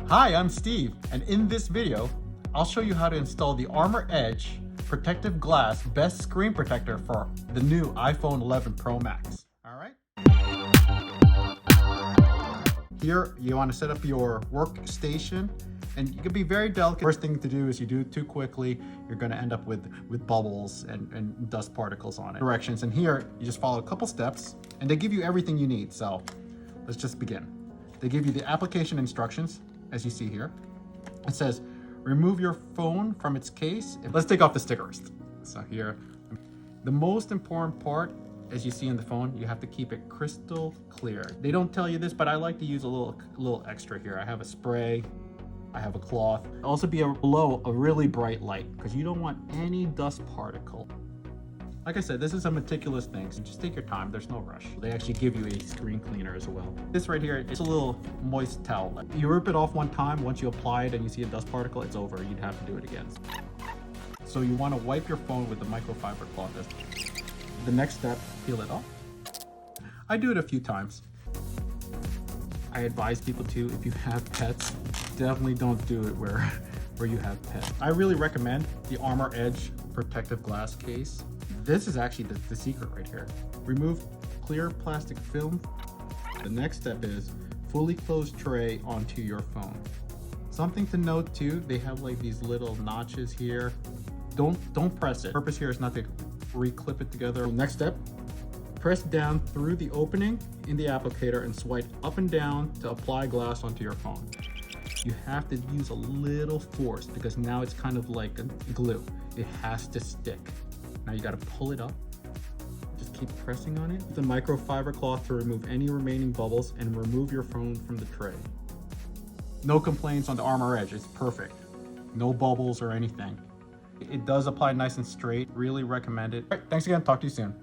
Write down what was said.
Hi, I'm Steve, and in this video, I'll show you how to install the Armor Edge Protective Glass Best Screen Protector for the new iPhone 11 Pro Max. All right? Here, you want to set up your workstation, and you can be very delicate. First thing to do is you do it too quickly, you're going to end up with bubbles and dust particles on it. Directions, and here, you just follow a couple steps, and they give you everything you need. So let's just begin. They give you the application instructions, as you see here. It says, remove your phone from its case. Let's take off the stickers. So here, the most important part, as you see in the phone, you have to keep it crystal clear. They don't tell you this, but I like to use a little extra here. I have a spray, I have a cloth. Also be below a really bright light because you don't want any dust particle. Like I said, this is a meticulous thing, so just take your time, there's no rush. They actually give you a screen cleaner as well. This right here, it's a little moist towel. You rip it off one time, once you apply it and you see a dust particle, it's over, you'd have to do it again. So you want to wipe your phone with the microfiber cloth. The next step, peel it off. I do it a few times. I advise people to, if you have pets, definitely don't do it where you have pets. I really recommend the Armor Edge Protective Glass case. This is actually the secret right here. Remove clear plastic film. The next step is fully closed tray onto your phone. Something to note too, they have like these little notches here. Don't press it. The purpose here is not to re-clip it together. Next step, press down through the opening in the applicator and swipe up and down to apply glass onto your phone. You have to use a little force because now it's kind of like a glue. It has to stick. Now you got to pull it up. Just keep pressing on it. The microfiber cloth to remove any remaining bubbles and remove your phone from the tray. No complaints on the Armor Edge. It's perfect. No bubbles or anything. It does apply nice and straight. Really recommend it. All right, thanks again. Talk to you soon.